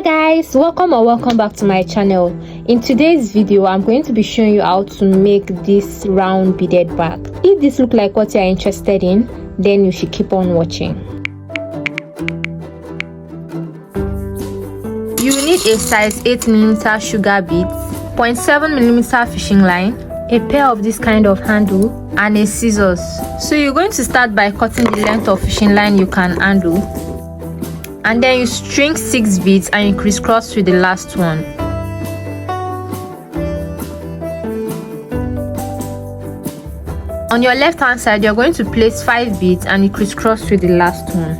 Guys, welcome back to my channel. In today's video, I'm going to be showing you how to make this round beaded bag. If this looks like what you're interested in, then you should keep on watching. You will need a size 8mm sugar beads, 0.7mm fishing line, a pair of this kind of handle, and a scissors. So you're going to start by cutting the length of fishing line you can handle, and then you string 6 beads and you crisscross with the last one. On your left hand side, you're going to place 5 beads and you crisscross with the last one.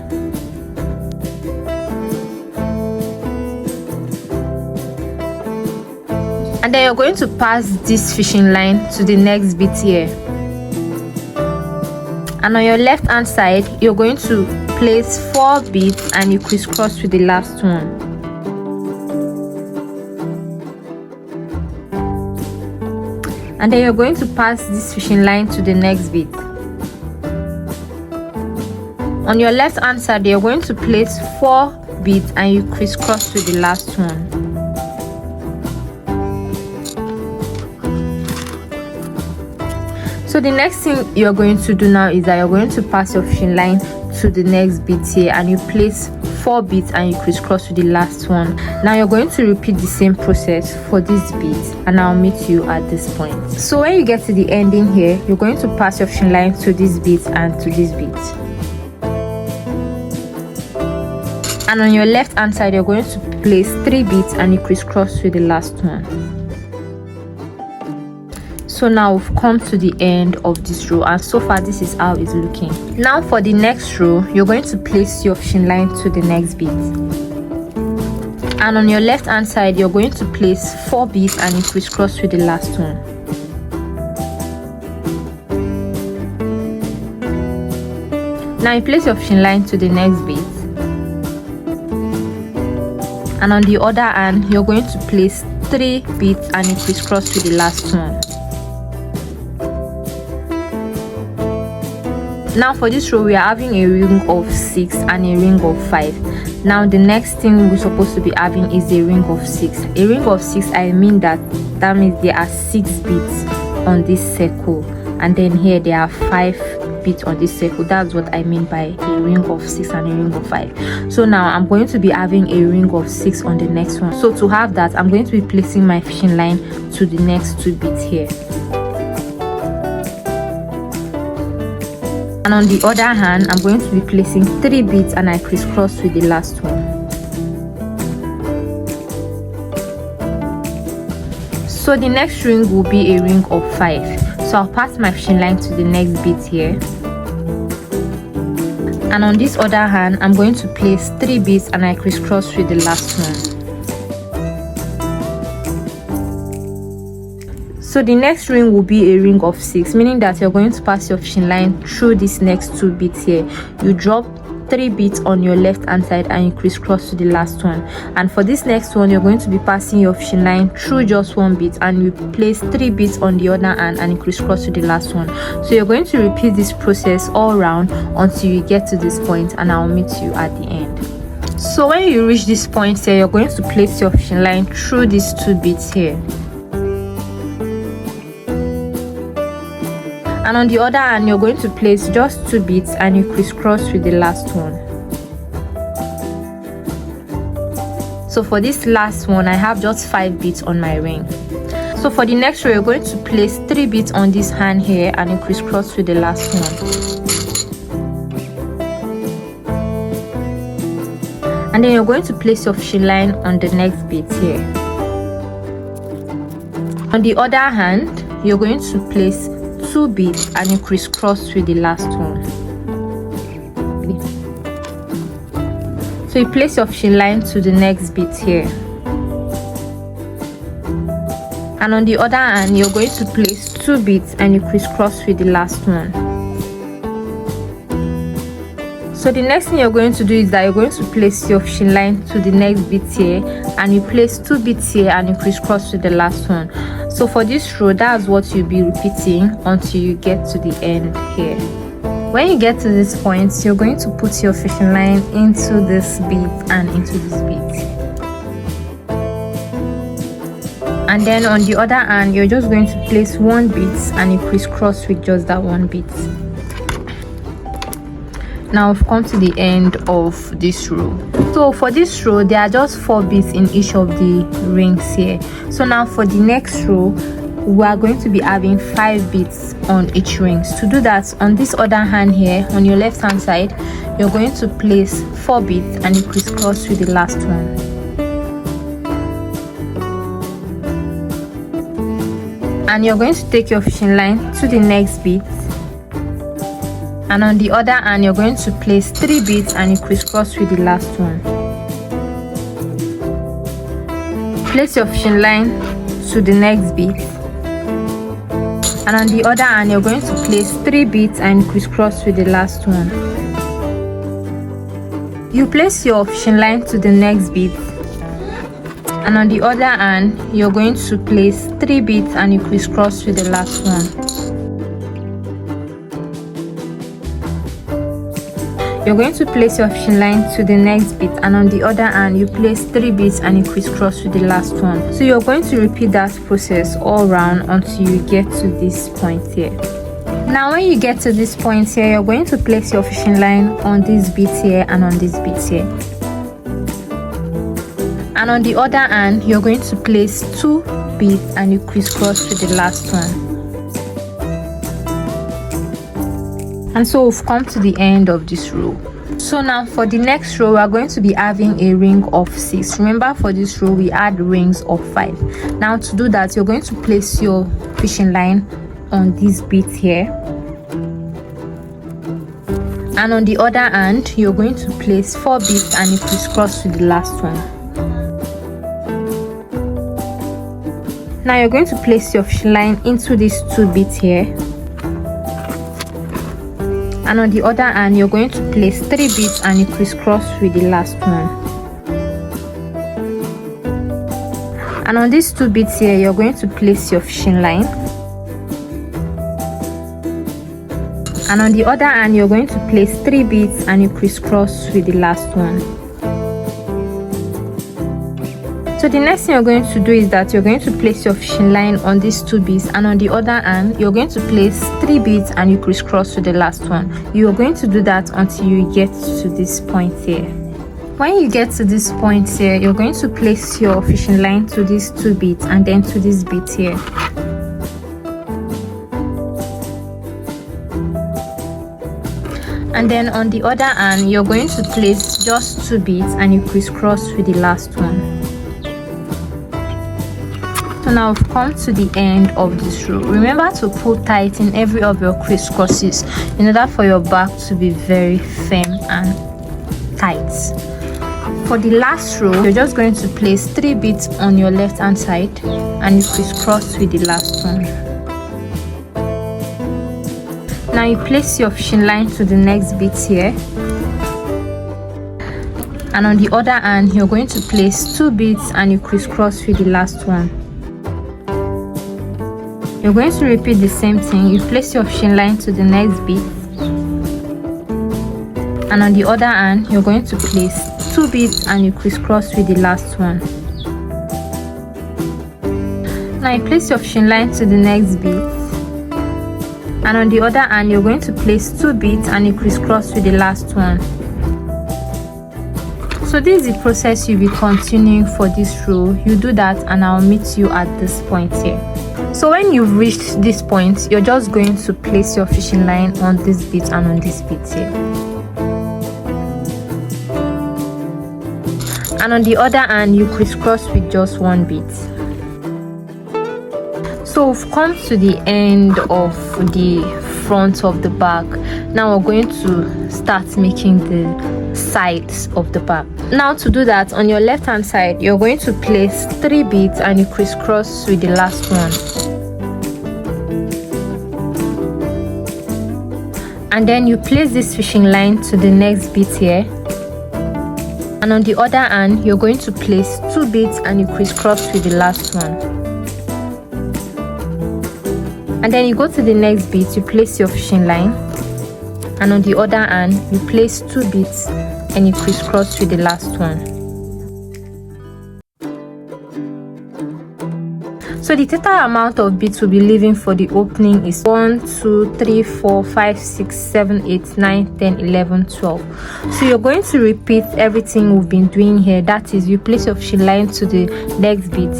And then you're going to pass this fishing line to the next bead here. And on your left hand side, you're going to place 4 beads and you crisscross with the last one. And then you're going to pass this fishing line to the next bead. On your left hand side, you're going to place 4 beads and you crisscross with the last one. So the next thing you're going to do now is that you're going to pass your fishing line to the next bead here and you place 4 beads and you crisscross with the last one. Now you're going to repeat the same process for these beads and I'll meet you at this point. So when you get to the ending here, you're going to pass your fishing line to these beads and to these beads. And on your left hand side, you're going to place 3 beads and you crisscross with the last one. So now we've come to the end of this row, and so far this is how it's looking. Now for the next row, you're going to place your fishing line to the next bead, and on your left hand side you're going to place 4 beads and you crisscross with the last one. Now you place your fishing line to the next bead, and on the other hand you're going to place 3 beads and you crisscross with the last one. Now for this row, we are having a ring of 6 and a ring of 5. Now the next thing we're supposed to be having is a ring of 6. A ring of 6, I mean that means there are 6 beads on this circle, and then here there are 5 beads on this circle. That's what I mean by a ring of 6 and a ring of 5. So now I'm going to be having a ring of 6 on the next one. So to have that, I'm going to be placing my fishing line to the next 2 beads here. And on the other hand, I'm going to be placing 3 beads and I crisscross with the last one. So the next ring will be a ring of 5. So I'll pass my fishing line to the next bead here. And on this other hand, I'm going to place 3 beads and I crisscross with the last one. So the next ring will be a ring of 6, meaning that you're going to pass your fishing line through these next 2 beads here. You drop 3 beads on your left hand side and you crisscross to the last one. And for this next one, you're going to be passing your fishing line through just 1 bead and you place 3 beads on the other hand and you crisscross to the last one. So you're going to repeat this process all around until you get to this point, and I'll meet you at the end. So when you reach this point here, you're going to place your fishing line through these 2 beads here. And on the other hand, you're going to place just 2 beads and you crisscross with the last one. So for this last one, I have just 5 beads on my ring. So for the next row, you're going to place 3 beads on this hand here and you crisscross with the last one. And then you're going to place your fishing line on the next bead here. On the other hand, you're going to place 2 beads and you crisscross with the last one. So you place your fishing line to the next bead here, and on the other hand you're going to place 2 beads and you crisscross with the last one. So the next thing you're going to do is that you're going to place your fishing line to the next bead here and you place 2 beads here and you crisscross with the last one. So for this row, that's what you'll be repeating until you get to the end here. When you get to this point, you're going to put your fishing line into this bead and into this bead. And then on the other hand, you're just going to place one bead and you crisscross with just that one bead. Now we've come to the end of this row. So for this row, there are just 4 beads in each of the rings here. So now for the next row, we are going to be having 5 beads on each rings. To do that, on this other hand here, on your left hand side, you're going to place 4 beads and you crisscross with the last one. And you're going to take your fishing line to the next bead. And on the other hand, you're going to place 3 beads and you crisscross with the last one. Place your fishing line to the next bead. And on the other hand, you're going to place 3 beads and crisscross with the last one. You place your fishing line to the next bead. And on the other hand, you're going to place 3 beads and you crisscross with the last one. You're going to place your fishing line to the next bead, and on the other hand, you place 3 beads and you crisscross with the last one. So you're going to repeat that process all around until you get to this point here. Now when you get to this point here, you're going to place your fishing line on this bead here and on this bead here. And on the other hand, you're going to place 2 beads and you crisscross with the last one. And so we've come to the end of this row. So now for the next row, we are going to be having a ring of 6. Remember, for this row we had rings of 5. Now to do that, you're going to place your fishing line on this bead here, and on the other hand, you're going to place 4 beads and you crisscross with the last one. Now you're going to place your fishing line into these 2 beads here, and on the other hand, you're going to place 3 beads and you crisscross with the last one. And on these 2 beads here, you're going to place your fishing line, and on the other hand, you're going to place 3 beads and you crisscross with the last one. So the next thing you're going to do is that you're going to place your fishing line on these 2 beads, and on the other hand, you're going to place 3 beads and you crisscross with the last one. You are going to do that until you get to this point here. When you get to this point here, you're going to place your fishing line to these 2 beads and then to this bead here. And then on the other hand, you're going to place just 2 beads and you crisscross with the last one. So now we've come to the end of this row. Remember to pull tight in every of your crisscrosses in order for your back to be very firm and tight. For the last row, you're just going to place 3 beads on your left hand side and you crisscross with the last one. Now you place your fishing line to the next bead here, and on the other hand, you're going to place 2 beads and you crisscross with the last one. You're going to repeat the same thing. You place your fishing line to the next bead, and on the other hand, you're going to place 2 beads and you crisscross with the last one. Now you place your fishing line to the next bead, and on the other hand, you're going to place 2 beads and you crisscross with the last one. So this is the process you'll be continuing for this row. You do that and I'll meet you at this point here. So when you've reached this point, you're just going to place your fishing line on this bead and on this bead here. And on the other hand, you crisscross with just 1 bead. So we've come to the end of the front of the bag. Now we're going to start making the sides of the bag. Now to do that, on your left hand side, you're going to place 3 beads and you crisscross with the last one. And then you place this fishing line to the next bead here, and on the other hand, you're going to place 2 beads and you crisscross with the last one. And then you go to the next bead, you place your fishing line, and on the other hand, you place 2 beads and you crisscross with the last one. So the total amount of beads we'll be leaving for the opening is 1 2 3 4 5 6 7 8 9 10 11 12. So you're going to repeat everything we've been doing here. That is, you place your fishing line to the next bead,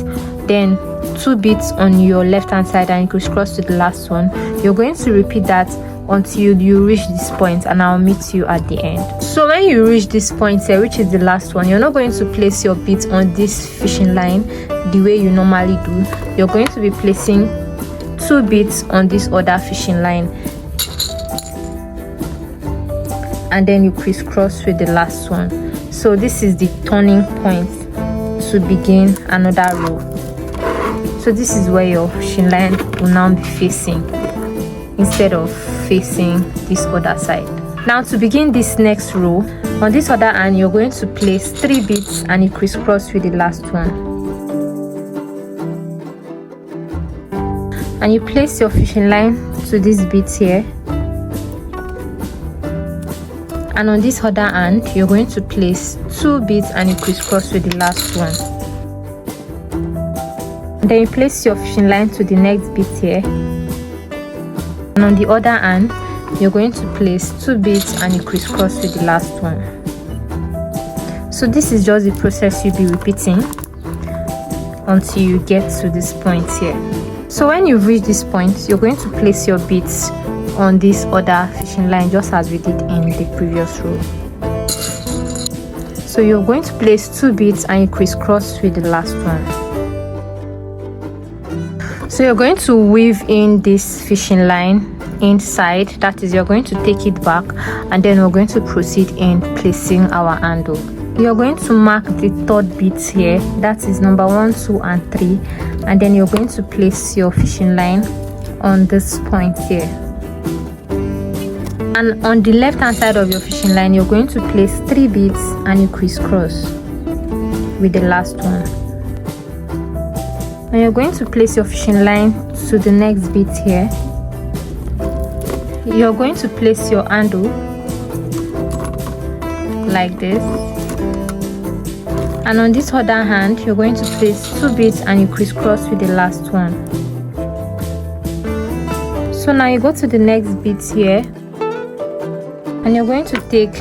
then 2 beads on your left hand side and you crisscross to the last one. You're going to repeat that until you reach this point, and I'll meet you at the end. So when you reach this point here, which is the last one, you're not going to place your beads on this fishing line the way you normally do. You're going to be placing 2 beads on this other fishing line, and then you crisscross with the last one. So this is the turning point to begin another row. So this is where your fishing line will now be facing, instead of facing this other side. Now to begin this next row, on this other hand, you're going to place 3 beads and you crisscross with the last one. And you place your fishing line to this bead here. And on this other hand, you're going to place 2 beads and you crisscross with the last one. Then you place your fishing line to the next bead here. And on the other hand, you're going to place 2 beads and you crisscross with the last one. So this is just the process you'll be repeating until you get to this point here. So when you've reached this point, you're going to place your beads on this other fishing line, just as we did in the previous row. So you're going to place 2 beads and you crisscross with the last one. So you're going to weave in this fishing line inside, that is, you're going to take it back, and then we're going to proceed in placing our handle. You're going to mark the 3rd bead here, that is number 1 2 and 3, and then you're going to place your fishing line on this point here. And on the left hand side of your fishing line, you're going to place 3 beads and you crisscross with the last one. And you're going to place your fishing line to the next bead here. You're going to place your handle like this, and on this other hand, you're going to place 2 beads and you crisscross with the last one. So now you go to the next bead here, and you're going to take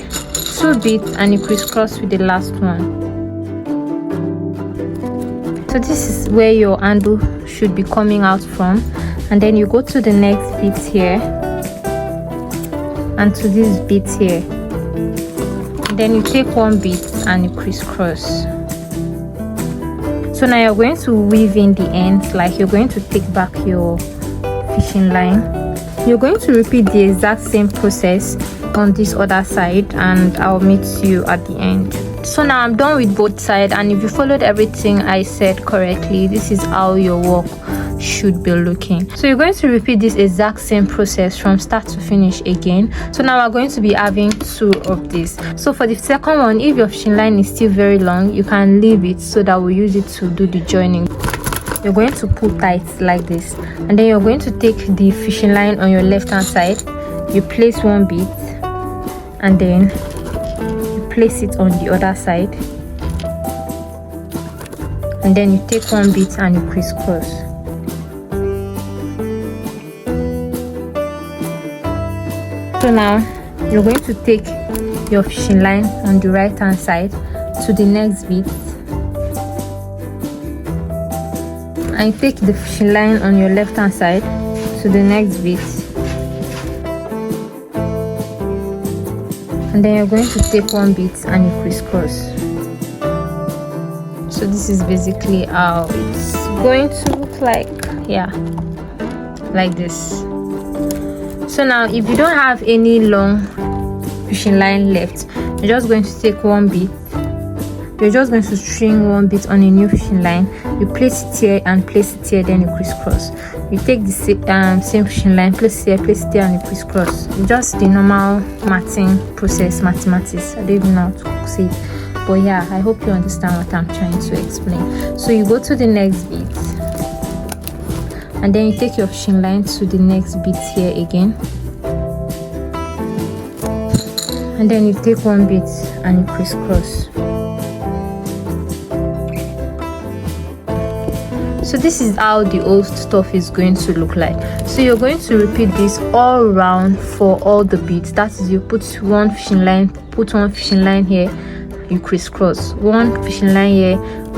2 beads and you crisscross with the last one. So this is where your handle should be coming out from, and then you go to the next bead here and to this bead here. Then you take 1 bead and you crisscross. So now you're going to weave in the ends, like you're going to take back your fishing line. You're going to repeat the exact same process on this other side, and I'll meet you at the end. So now I'm done with both sides, and if you followed everything I said correctly, this is how your work should be looking. So you're going to repeat this exact same process from start to finish again. So now we're going to be having 2 of these. So for the second one, if your fishing line is still very long, you can leave it so that we'll use it to do the joining. You're going to pull tight like this, and then you're going to take the fishing line on your left hand side. You place 1 bead, and then place it on the other side, and then you take 1 bead and you crisscross. So now you're going to take your fishing line on the right hand side to the next bead, and you take the fishing line on your left hand side to the next bead, and then you're going to take 1 bead and you crisscross. So this is basically how it's going to look like, yeah, like this. So now if you don't have any long fishing line left, you're just going to take 1 bead. You're just going to string 1 bead on a new fishing line. You place it here and place it here, then you crisscross. You take the same fishing line, place it here, and you crisscross. Just the normal matting process, mathematics. I don't even know how to say it, but yeah, I hope you understand what I'm trying to explain. So you go to the next bead, and then you take your fishing line to the next bead here again, and then you take 1 bead and you crisscross. So this is how the old stuff is going to look like. So you're going to repeat this all around for all the beads. That is, you put one fishing line, put one fishing line here, you crisscross, one fishing line here,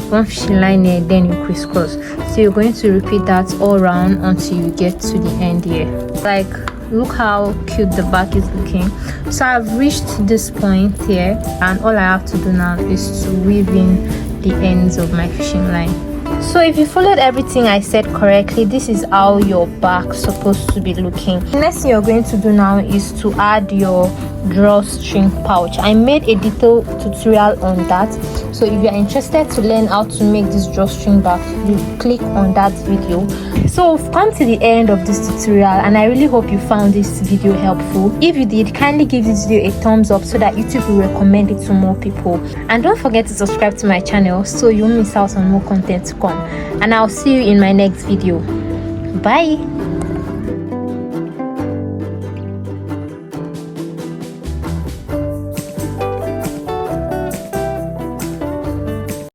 one fishing line here, then you crisscross. So you're going to repeat that all around until you get to the end here. Like, look how cute the back is looking. So I've reached this point here, and all I have to do now is to weave in the ends of my fishing line. So if you followed everything I said correctly, this is how your back is supposed to be looking. The next thing you're going to do now is to add your drawstring pouch. I made a detailed tutorial on that, so if you're interested to learn how to make this drawstring bag, you click on that video. So we've come to the end of this tutorial, and I really hope you found this video helpful. If you did, kindly give this video a thumbs up so that YouTube will recommend it to more people. And don't forget to subscribe to my channel so you won't miss out on more content to come. And I'll see you in my next video. Bye.